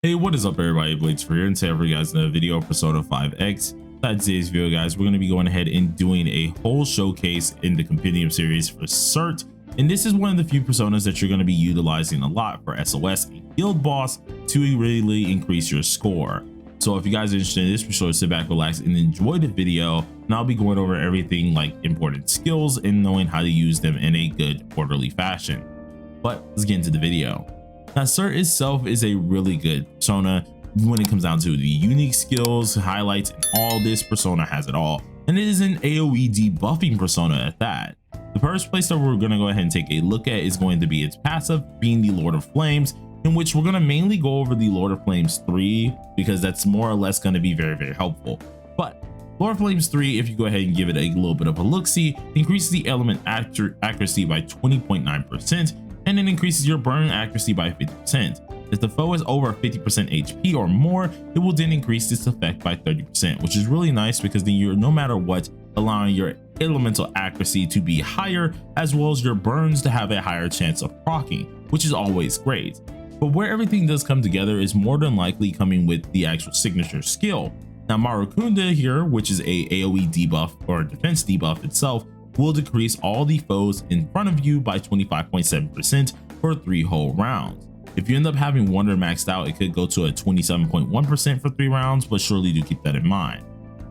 Hey, what is up everybody, Blades for here, and today for you guys in a video of Persona 5X. In today's video guys, we're going to be going ahead and doing a whole showcase in the Compendium series for Surt, and this is one of the few personas that you're going to be utilizing a lot for SOS, a guild boss, to really increase your score. So if you guys are interested in this, be sure to sit back, relax, and enjoy the video, and I'll be going over everything like important skills and knowing how to use them in a good orderly fashion. But let's get into the video. Now, Surt itself is a really good persona when it comes down to the unique skills, highlights, and all. This persona has it all, and it is an AoE debuffing persona at that. The first place that we're going to go ahead and take a look at is going to be its passive, being the Lord of Flames, in which we're going to mainly go over the Lord of Flames 3 because that's more or less going to be very helpful. But Lord of Flames 3, if you go ahead and give it a little bit of a look-see, increases the element accuracy by 20.9%, and it increases your burn accuracy by 50%. If the foe is over 50% HP or more, it will then increase this effect by 30%, which is really nice because then you're, no matter what, allowing your elemental accuracy to be higher, as well as your burns to have a higher chance of proccing, which is always great. But where everything does come together is more than likely coming with the actual signature skill. Now, Marukunda here, which is a AoE debuff or defense debuff itself, will decrease all the foes in front of you by 25.7% for 3 whole rounds. If you end up having Wonder maxed out, it could go to a 27.1% for 3 rounds, but surely do keep that in mind.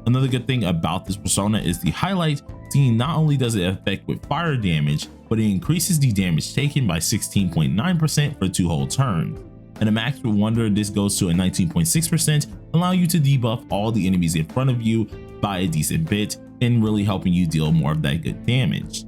Another good thing about this persona is the highlight, seeing not only does it affect with fire damage, but it increases the damage taken by 16.9% for 2 whole turns. And a max with Wonder, this goes to a 19.6%, allowing you to debuff all the enemies in front of you by a decent bit, and really helping you deal more of that good damage.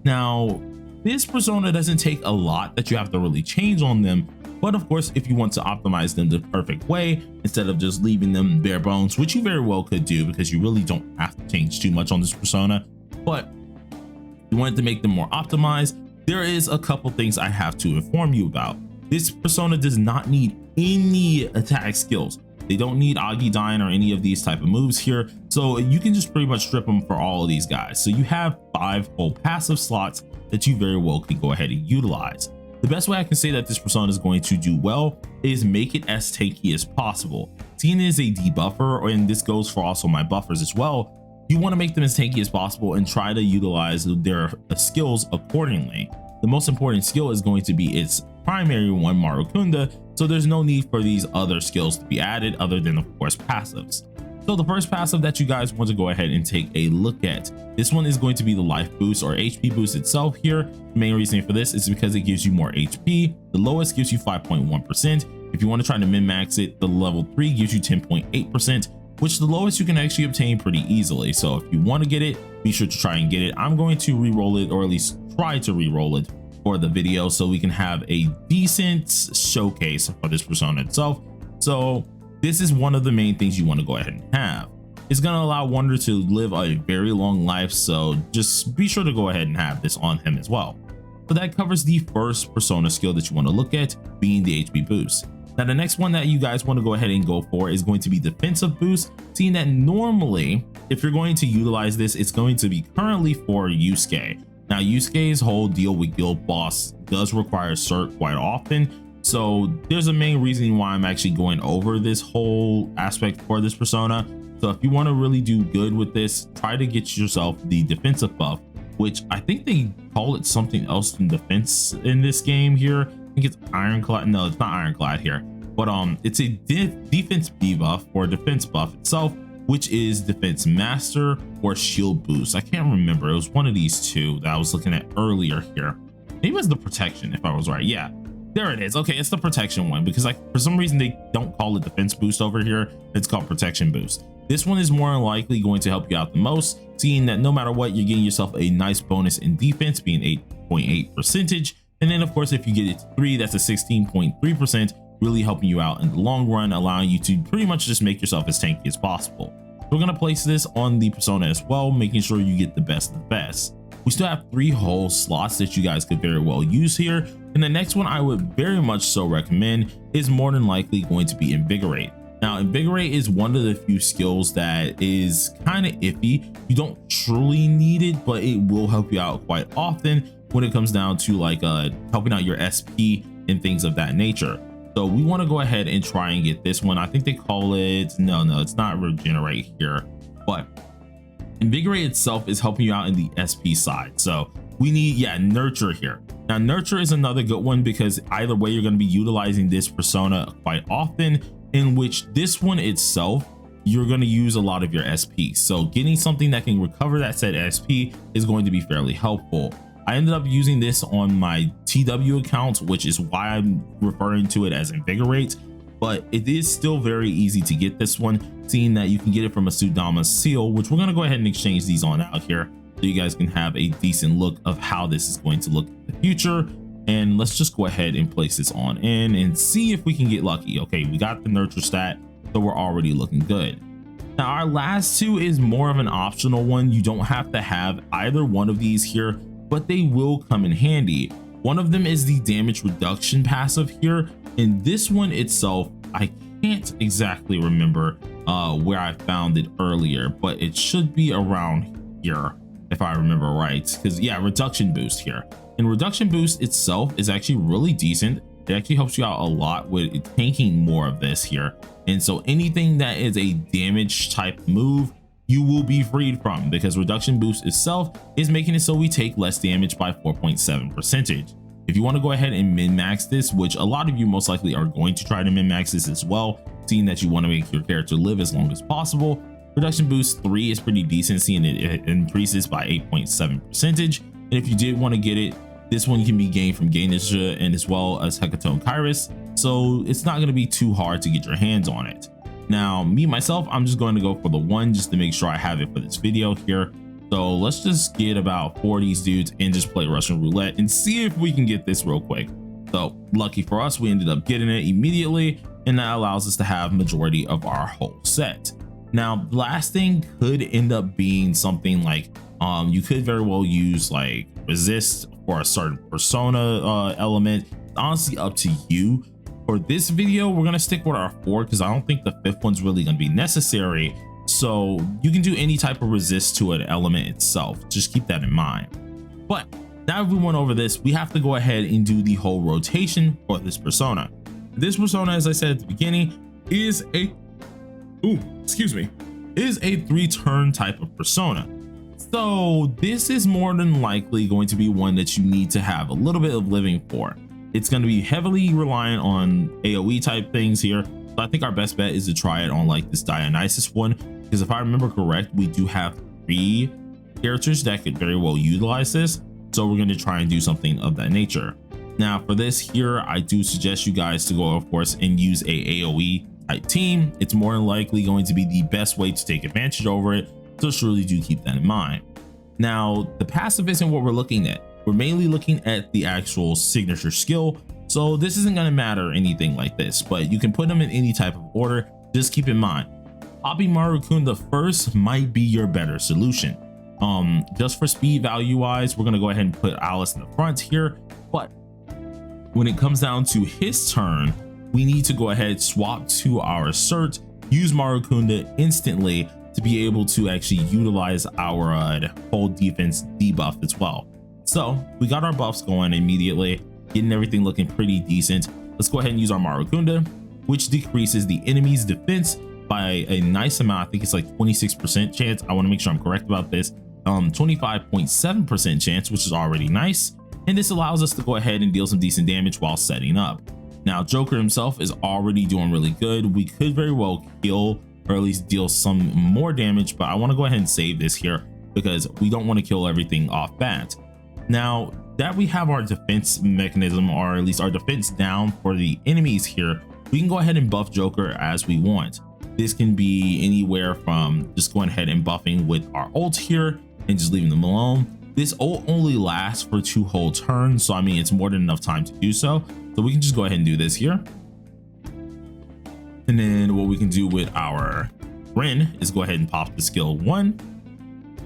Now, this persona doesn't take a lot that you have to really change on them, but of course, if you want to optimize them the perfect way, instead of just leaving them bare bones, which you very well could do because you really don't have to change too much on this persona, but if you wanted to make them more optimized, there is a couple things I have to inform you about. This persona does not need any attack skills. They don't need Agi Dying or any of these type of moves here, so you can just pretty much strip them for all of these guys. So you have 5 whole passive slots that you very well could go ahead and utilize. The best way I can say that this persona is going to do well is make it as tanky as possible. Seeing it as a debuffer, and this goes for also my buffers as well, you want to make them as tanky as possible and try to utilize their skills accordingly. The most important skill is going to be its primary one, Marukunda, so there's no need for these other skills to be added other than, of course, passives. So the first passive that you guys want to go ahead and take a look at, this one is going to be the life boost or HP boost itself here. The main reason for this is because it gives you more HP. The lowest gives you 5.1%. If you want to try to min-max it, the level 3 gives you 10.8%, which the lowest you can actually obtain pretty easily. So if you want to get it, be sure to try and get it. I'm going to re-roll it, or at least try to re-roll it for the video so we can have a decent showcase for this persona itself. So this is one of the main things you want to go ahead and have. It's going to allow Wonder to live a very long life, so just be sure to go ahead and have this on him as well. So that covers the first persona skill that you want to look at, being the HP boost. Now the next one that you guys want to go ahead and go for is going to be defensive boost, seeing that normally if you're going to utilize this, it's going to be currently for Yusuke. Now, Yusuke's whole deal with Guild Boss does require Surt quite often, so there's a main reason why I'm actually going over this whole aspect for this persona. So if you want to really do good with this, try to get yourself the defensive buff, which I think they call it something else than defense in this game here. I think it's Ironclad. No, it's not Ironclad here, but it's a defense debuff or defense buff itself, which is defense master or shield boost. I can't remember. It was one of these two that I was looking at earlier here. Maybe it was the protection, if I was right. Yeah, there it is. Okay, it's the protection one, because like for some reason they don't call it defense boost over here. It's called protection boost. This one is more likely going to help you out the most, seeing that no matter what, you're getting yourself a nice bonus in defense, being 8.8%. And then of course, if you get it to 3, that's a 16.3%. really helping you out in the long run, allowing you to pretty much just make yourself as tanky as possible. We're going to place this on the persona as well, making sure you get the best of the best. We still have 3 whole slots that you guys could very well use here, and the next one I would very much so recommend is more than likely going to be Invigorate. Now, Invigorate is one of the few skills that is kind of iffy. You don't truly need it, but it will help you out quite often when it comes down to like helping out your SP and things of that nature. So we want to go ahead and try and get this one. I think they call it, no, it's not regenerate here, but invigorate itself is helping you out in the SP side. So we need, yeah, nurture here. Now nurture is another good one because either way you're going to be utilizing this persona quite often, in which this one itself you're going to use a lot of your SP. So getting something that can recover that said SP is going to be fairly helpful. I ended up using this on my TW account, which is why I'm referring to it as invigorate, but it is still very easy to get this one, seeing that you can get it from a Sudama seal, which we're going to go ahead and exchange these on out here so you guys can have a decent look of how this is going to look in the future. And let's just go ahead and place this on in and see if we can get lucky. Okay, we got the nurture stat, so we're already looking good. Now our last two is more of an optional one. You don't have to have either one of these here, but they will come in handy. One of them is the damage reduction passive here, and this one itself I can't exactly remember where I found it earlier, but it should be around here if I remember right, because yeah, reduction boost here. And reduction boost itself is actually really decent. It actually helps you out a lot with tanking more of this here, and so anything that is a damage type move you will be freed from, because reduction boost itself is making it so we take less damage by 4.7%. If you want to go ahead and min-max this, which a lot of you most likely are going to try to min-max this as well, seeing that you want to make your character live as long as possible, reduction boost 3 is pretty decent, seeing it increases by 8.7%. And if you did want to get it, this one can be gained from Gainisha and as well as Hecatone Kairos, so it's not going to be too hard to get your hands on it. Now me myself, I'm just going to go for the one just to make sure I have it for this video here. So let's just get about 4 of these dudes and just play Russian roulette and see if we can get this real quick. So lucky for us, we ended up getting it immediately, and that allows us to have majority of our whole set. Now last thing could end up being something like you could very well use like resist for a certain persona element. Honestly up to you. For this video we're going to stick with our 4 because I don't think the 5th one's really going to be necessary. So you can do any type of resist to an element itself, just keep that in mind. But now if we went over this, we have to go ahead and do the whole rotation for this persona. This persona, as I said at the beginning, is a 3-turn type of persona. So this is more than likely going to be one that you need to have a little bit of living for. It's going to be heavily reliant on AoE type things here. So I think our best bet is to try it on like this Dionysus one, because if I remember correct, we do have 3 characters that could very well utilize this. So we're going to try and do something of that nature. Now for this here, I do suggest you guys to go, of course, and use a AoE type team. It's more than likely going to be the best way to take advantage over it. So surely do keep that in mind. Now the passive isn't what we're looking at. We're mainly looking at the actual signature skill. So this isn't going to matter anything like this, but you can put them in any type of order. Just keep in mind, popping Marukunda first might be your better solution. Just for speed value wise, we're going to go ahead and put Alice in the front here. But when it comes down to his turn, we need to go ahead, swap to our Surt, use Marukunda instantly to be able to actually utilize our whole defense debuff as well. So we got our buffs going immediately, getting everything looking pretty decent. Let's go ahead and use our Marukunda, which decreases the enemy's defense by a nice amount. I think it's like 26% chance. I want to make sure I'm correct about this. 25.7% chance, which is already nice. And this allows us to go ahead and deal some decent damage while setting up. Now Joker himself is already doing really good. We could very well kill or at least deal some more damage, but I want to go ahead and save this here because we don't want to kill everything off bat. Now that we have our defense mechanism, or at least our defense down for the enemies here, we can go ahead and buff Joker as we want. This can be anywhere from just going ahead and buffing with our ult here and just leaving them alone. This ult only lasts for 2 whole turns, so I mean it's more than enough time to do so. So we can just go ahead and do this here. And then what we can do with our Ren is go ahead and pop the skill 1.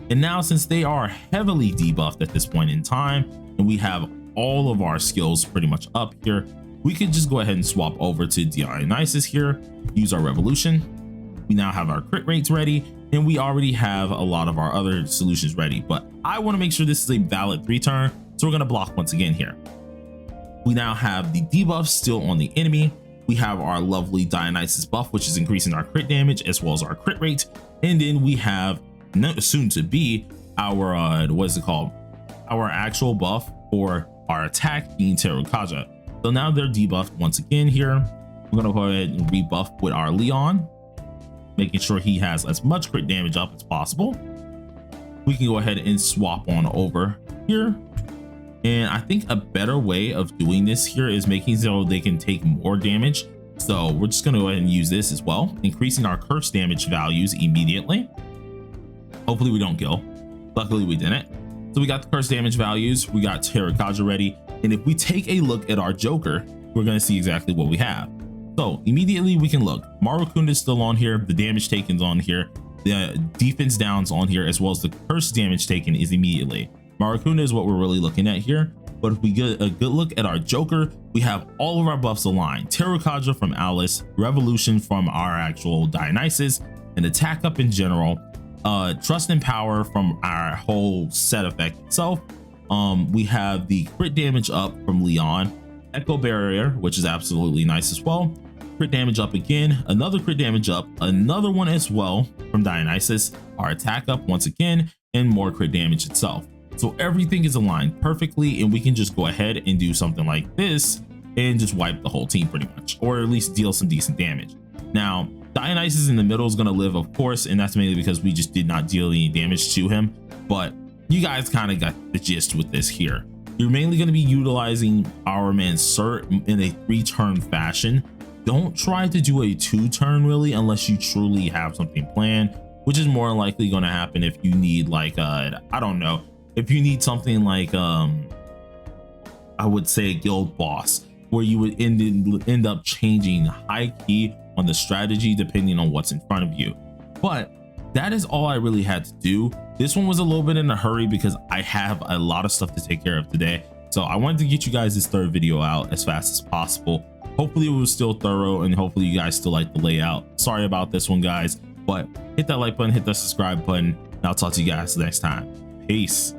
And now since they are heavily debuffed at this point in time, and we have all of our skills pretty much up here, we could just go ahead and swap over to Dionysus here, use our revolution. We now have our crit rates ready, and we already have a lot of our other solutions ready, but I want to make sure this is a valid 3-turn, so we're going to block once again here. We now have the debuff still on the enemy. we have our lovely Dionysus buff, which is increasing our crit damage as well as our crit rate. And then we have soon to be our what is it called, our actual buff for our attack being Terrakaja. So now they're debuffed once again here. We're gonna go ahead and rebuff with our Leon, making sure he has as much crit damage up as possible. We can go ahead and swap on over here. And I think a better way of doing this here is making so they can take more damage. So we're just gonna go ahead and use this as well, increasing our curse damage values immediately. Hopefully we don't kill. Luckily we didn't. So we got the curse damage values, we got Terrakaja ready. And if we take a look at our Joker, we're gonna see exactly what we have. So immediately we can look. Marukunda is still on here, the damage taken's on here, the defense downs on here, as well as the curse damage taken is immediately. Marukunda is what we're really looking at here. But if we get a good look at our Joker, we have all of our buffs aligned. Terrakaja from Alice, Revolution from our actual Dionysus, and attack up in general, trust and power from our whole set effect itself. We have the crit damage up from Leon, Echo Barrier, which is absolutely nice as well. Crit damage up again, another crit damage up, another one as well from Dionysus, our attack up once again, and more crit damage itself. So everything is aligned perfectly, and we can just go ahead and do something like this and just wipe the whole team pretty much, or at least deal some decent damage. Now, Dionysus in the middle is going to live, of course, and that's mainly because we just did not deal any damage to him. But you guys kind of got the gist with this here. You're mainly going to be utilizing our man Surt in a 3-turn fashion. Don't try to do a 2-turn really unless you truly have something planned, which is more likely going to happen if you need like I don't know, if you need something like I would say a guild boss, where you would end up changing high key on the strategy depending on what's in front of you. But that is all I really had to do. This one was a little bit in a hurry because I have a lot of stuff to take care of today, so I wanted to get you guys this third video out as fast as possible. Hopefully it was still thorough, and hopefully you guys still like the layout. Sorry about this one, guys, but hit that like button, hit that subscribe button, and I'll talk to you guys next time. Peace.